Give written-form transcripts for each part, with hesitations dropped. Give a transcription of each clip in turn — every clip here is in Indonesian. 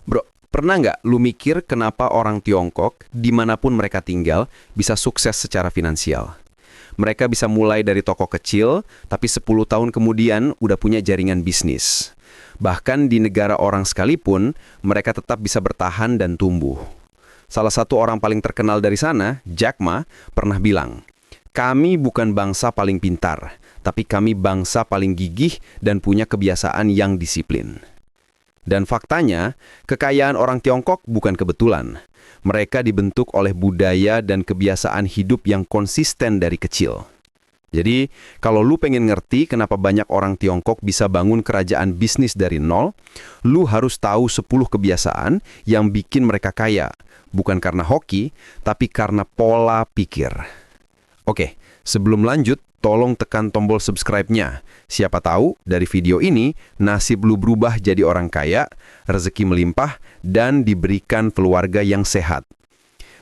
Bro, pernah nggak lu mikir kenapa orang Tiongkok, dimanapun mereka tinggal, bisa sukses secara finansial? Mereka bisa mulai dari toko kecil, tapi 10 tahun kemudian udah punya jaringan bisnis. Bahkan di negara orang sekalipun, mereka tetap bisa bertahan dan tumbuh. Salah satu orang paling terkenal dari sana, Jack Ma, pernah bilang, "Kami bukan bangsa paling pintar, tapi kami bangsa paling gigih dan punya kebiasaan yang disiplin." Dan faktanya, kekayaan orang Tiongkok bukan kebetulan. Mereka dibentuk oleh budaya dan kebiasaan hidup yang konsisten dari kecil. Jadi, kalau lu pengen ngerti kenapa banyak orang Tiongkok bisa bangun kerajaan bisnis dari nol, lu harus tahu 10 kebiasaan yang bikin mereka kaya. Bukan karena hoki, tapi karena pola pikir. Oke, sebelum lanjut, tolong tekan tombol subscribe-nya. Siapa tahu dari video ini, nasib lu berubah jadi orang kaya, rezeki melimpah, dan diberikan keluarga yang sehat.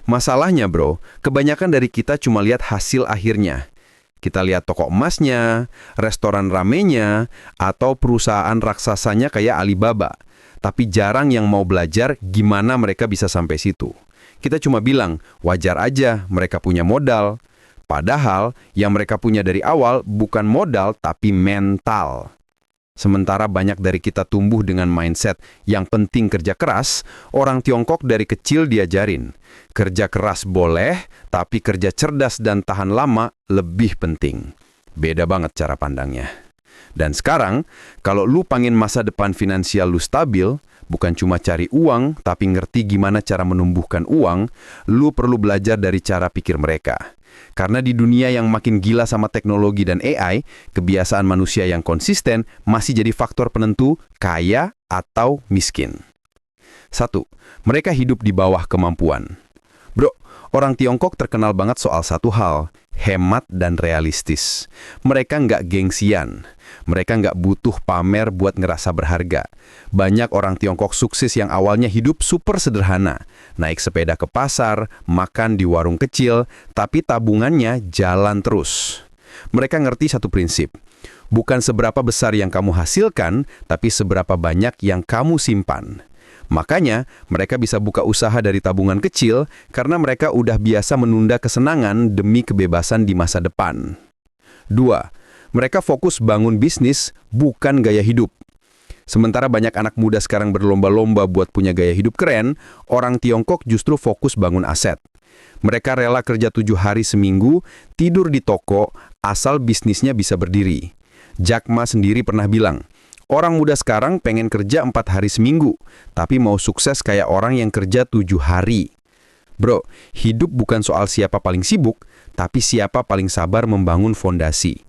Masalahnya bro, kebanyakan dari kita cuma lihat hasil akhirnya. Kita lihat toko emasnya, restoran ramenya, atau perusahaan raksasanya kayak Alibaba. Tapi jarang yang mau belajar gimana mereka bisa sampai situ. Kita cuma bilang, wajar aja mereka punya modal. Padahal yang mereka punya dari awal bukan modal tapi mental. Sementara banyak dari kita tumbuh dengan mindset yang penting kerja keras, orang Tiongkok dari kecil diajarin. Kerja keras boleh, tapi kerja cerdas dan tahan lama lebih penting. Beda banget cara pandangnya. Dan sekarang, kalau lu pengen masa depan finansial lu stabil, bukan cuma cari uang, tapi ngerti gimana cara menumbuhkan uang, lu perlu belajar dari cara pikir mereka. Karena di dunia yang makin gila sama teknologi dan AI, kebiasaan manusia yang konsisten masih jadi faktor penentu kaya atau miskin. 1. Mereka hidup di bawah kemampuan. Bro, orang Tiongkok terkenal banget soal satu hal, hemat dan realistis. Mereka nggak gengsian. Mereka nggak butuh pamer buat ngerasa berharga. Banyak orang Tiongkok sukses yang awalnya hidup super sederhana. Naik sepeda ke pasar, makan di warung kecil, tapi tabungannya jalan terus. Mereka ngerti satu prinsip. Bukan seberapa besar yang kamu hasilkan, tapi seberapa banyak yang kamu simpan. Makanya, mereka bisa buka usaha dari tabungan kecil karena mereka udah biasa menunda kesenangan demi kebebasan di masa depan. 2. Mereka fokus bangun bisnis, bukan gaya hidup. Sementara banyak anak muda sekarang berlomba-lomba buat punya gaya hidup keren, orang Tiongkok justru fokus bangun aset. Mereka rela kerja 7 hari seminggu, tidur di toko, asal bisnisnya bisa berdiri. Jack Ma sendiri pernah bilang, orang muda sekarang pengen kerja 4 hari seminggu, tapi mau sukses kayak orang yang kerja 7 hari. Bro, hidup bukan soal siapa paling sibuk, tapi siapa paling sabar membangun fondasi.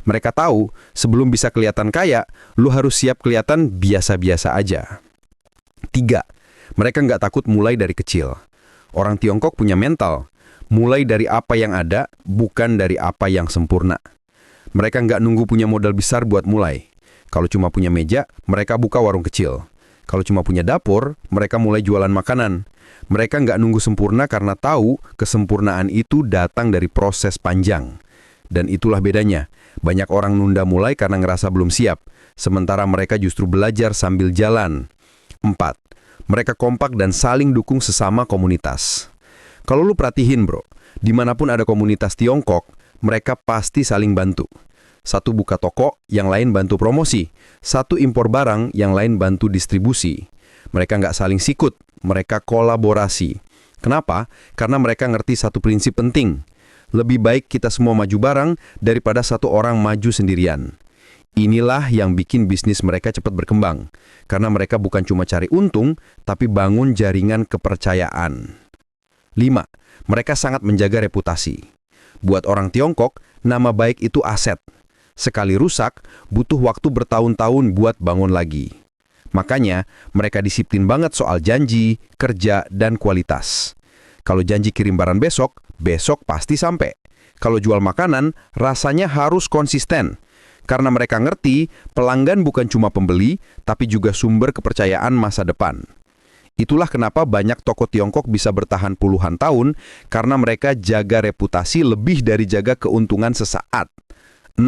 Mereka tahu, sebelum bisa kelihatan kaya, lu harus siap kelihatan biasa-biasa aja. 3. Mereka nggak takut mulai dari kecil. Orang Tiongkok punya mental, mulai dari apa yang ada, bukan dari apa yang sempurna. Mereka nggak nunggu punya modal besar buat mulai. Kalau cuma punya meja, mereka buka warung kecil. Kalau cuma punya dapur, mereka mulai jualan makanan. Mereka nggak nunggu sempurna karena tahu kesempurnaan itu datang dari proses panjang. Dan itulah bedanya. Banyak orang nunda mulai karena ngerasa belum siap, sementara mereka justru belajar sambil jalan. 4. Mereka kompak dan saling dukung sesama komunitas. Kalau lu perhatiin bro, dimanapun ada komunitas Tiongkok, mereka pasti saling bantu. Satu buka toko, yang lain bantu promosi. Satu impor barang, yang lain bantu distribusi. Mereka nggak saling sikut, mereka kolaborasi. Kenapa? Karena mereka ngerti satu prinsip penting. Lebih baik kita semua maju bareng daripada satu orang maju sendirian. Inilah yang bikin bisnis mereka cepat berkembang. Karena mereka bukan cuma cari untung, tapi bangun jaringan kepercayaan. 5. Mereka sangat menjaga reputasi. Buat orang Tiongkok, nama baik itu aset. Sekali rusak, butuh waktu bertahun-tahun buat bangun lagi. Makanya, mereka disiplin banget soal janji, kerja, dan kualitas. Kalau janji kirim barang besok, besok pasti sampai. Kalau jual makanan, rasanya harus konsisten. Karena mereka ngerti, pelanggan bukan cuma pembeli, tapi juga sumber kepercayaan masa depan. Itulah kenapa banyak toko Tiongkok bisa bertahan puluhan tahun, karena mereka jaga reputasi lebih dari jaga keuntungan sesaat. 6.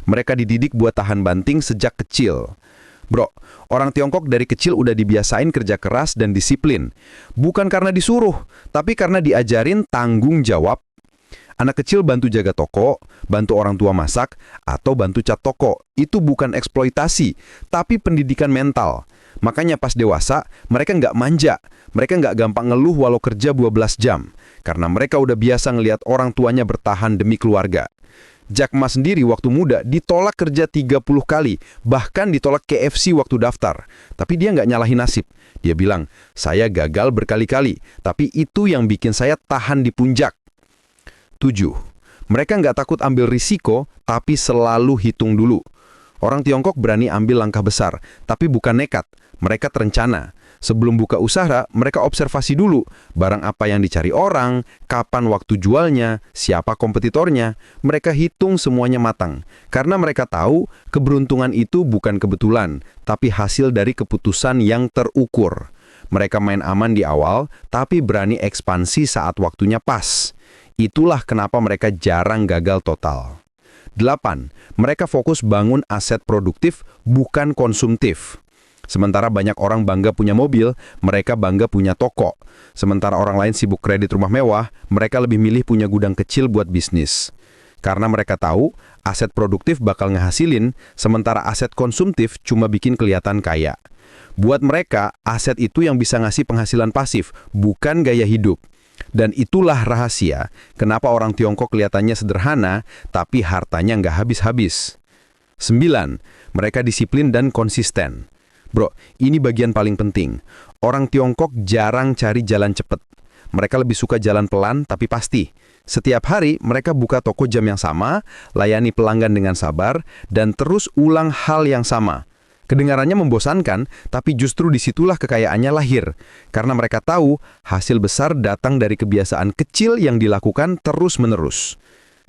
Mereka dididik buat tahan banting sejak kecil. Bro, orang Tiongkok dari kecil udah dibiasain kerja keras dan disiplin. Bukan karena disuruh, tapi karena diajarin tanggung jawab. Anak kecil bantu jaga toko, bantu orang tua masak, atau bantu cat toko. Itu bukan eksploitasi, tapi pendidikan mental. Makanya pas dewasa, mereka nggak manja. Mereka nggak gampang ngeluh walau kerja 12 jam. Karena mereka udah biasa ngelihat orang tuanya bertahan demi keluarga. Jack Ma sendiri waktu muda ditolak kerja 30 kali, bahkan ditolak KFC waktu daftar. Tapi dia nggak nyalahin nasib. Dia bilang, saya gagal berkali-kali, tapi itu yang bikin saya tahan di puncak. 7. Mereka nggak takut ambil risiko, tapi selalu hitung dulu. Orang Tiongkok berani ambil langkah besar, tapi bukan nekat. Mereka terencana. Sebelum buka usaha, mereka observasi dulu. Barang apa yang dicari orang, kapan waktu jualnya, siapa kompetitornya. Mereka hitung semuanya matang. Karena mereka tahu, keberuntungan itu bukan kebetulan, tapi hasil dari keputusan yang terukur. Mereka main aman di awal, tapi berani ekspansi saat waktunya pas. Itulah kenapa mereka jarang gagal total. 8. Mereka fokus bangun aset produktif, bukan konsumtif. Sementara banyak orang bangga punya mobil, mereka bangga punya toko. Sementara orang lain sibuk kredit rumah mewah, mereka lebih milih punya gudang kecil buat bisnis. Karena mereka tahu, aset produktif bakal ngehasilin, sementara aset konsumtif cuma bikin kelihatan kaya. Buat mereka, aset itu yang bisa ngasih penghasilan pasif, bukan gaya hidup. Dan itulah rahasia, kenapa orang Tiongkok kelihatannya sederhana, tapi hartanya nggak habis-habis. 9. Mereka disiplin dan konsisten. Bro, ini bagian paling penting. Orang Tiongkok jarang cari jalan cepat. Mereka lebih suka jalan pelan, tapi pasti. Setiap hari, mereka buka toko jam yang sama, layani pelanggan dengan sabar, dan terus ulang hal yang sama. Kedengarannya membosankan, tapi justru disitulah kekayaannya lahir. Karena mereka tahu, hasil besar datang dari kebiasaan kecil yang dilakukan terus-menerus.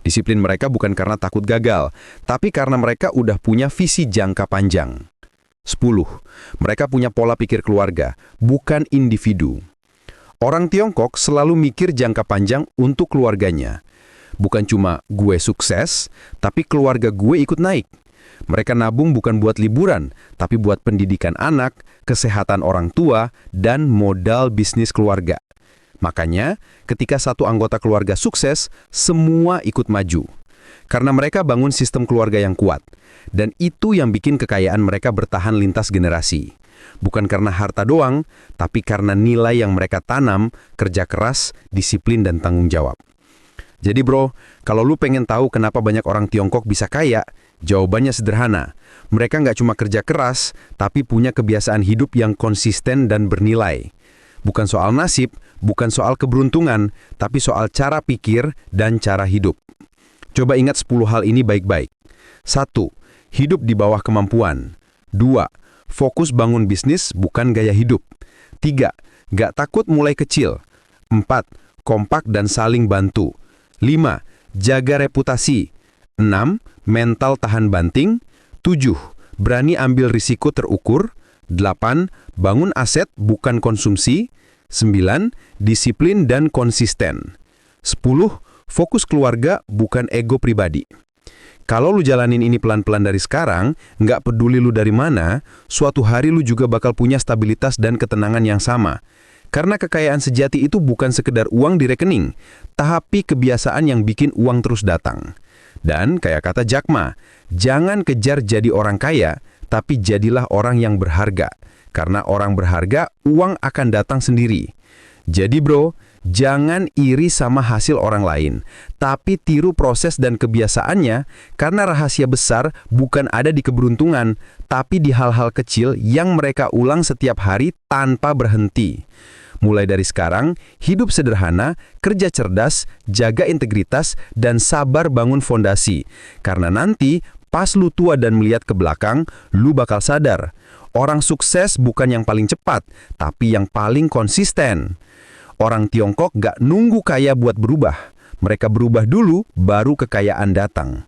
Disiplin mereka bukan karena takut gagal, tapi karena mereka udah punya visi jangka panjang. 10. Mereka punya pola pikir keluarga, bukan individu. Orang Tiongkok selalu mikir jangka panjang untuk keluarganya. Bukan cuma gue sukses, tapi keluarga gue ikut naik. Mereka nabung bukan buat liburan, tapi buat pendidikan anak, kesehatan orang tua, dan modal bisnis keluarga. Makanya, ketika satu anggota keluarga sukses, semua ikut maju. Karena mereka bangun sistem keluarga yang kuat. Dan itu yang bikin kekayaan mereka bertahan lintas generasi. Bukan karena harta doang, tapi karena nilai yang mereka tanam, kerja keras, disiplin, dan tanggung jawab. Jadi bro, kalau lu pengen tahu kenapa banyak orang Tiongkok bisa kaya, jawabannya sederhana. Mereka nggak cuma kerja keras, tapi punya kebiasaan hidup yang konsisten dan bernilai. Bukan soal nasib, bukan soal keberuntungan, tapi soal cara pikir dan cara hidup. Coba ingat 10 hal ini baik-baik. 1. Hidup di bawah kemampuan. 2. Fokus bangun bisnis, bukan gaya hidup. 3. Nggak takut mulai kecil. 4. Kompak dan saling bantu. 5. Jaga reputasi. 6. Mental tahan banting. 7. Berani ambil risiko terukur. 8. Bangun aset bukan konsumsi. 9. Disiplin dan konsisten. 10. Fokus keluarga bukan ego pribadi. Kalau lu jalanin ini pelan-pelan dari sekarang, nggak peduli lu dari mana, suatu hari lu juga bakal punya stabilitas dan ketenangan yang sama. Karena kekayaan sejati itu bukan sekedar uang di rekening, tapi kebiasaan yang bikin uang terus datang. Dan kayak kata Jack Ma, jangan kejar jadi orang kaya, tapi jadilah orang yang berharga. Karena orang berharga, uang akan datang sendiri. Jadi bro, jangan iri sama hasil orang lain, tapi tiru proses dan kebiasaannya, karena rahasia besar bukan ada di keberuntungan, tapi di hal-hal kecil yang mereka ulang setiap hari tanpa berhenti. Mulai dari sekarang, hidup sederhana, kerja cerdas, jaga integritas, dan sabar bangun fondasi. Karena nanti, pas lu tua dan melihat ke belakang, lu bakal sadar. Orang sukses bukan yang paling cepat, tapi yang paling konsisten. Orang Tiongkok gak nunggu kaya buat berubah. Mereka berubah dulu, baru kekayaan datang.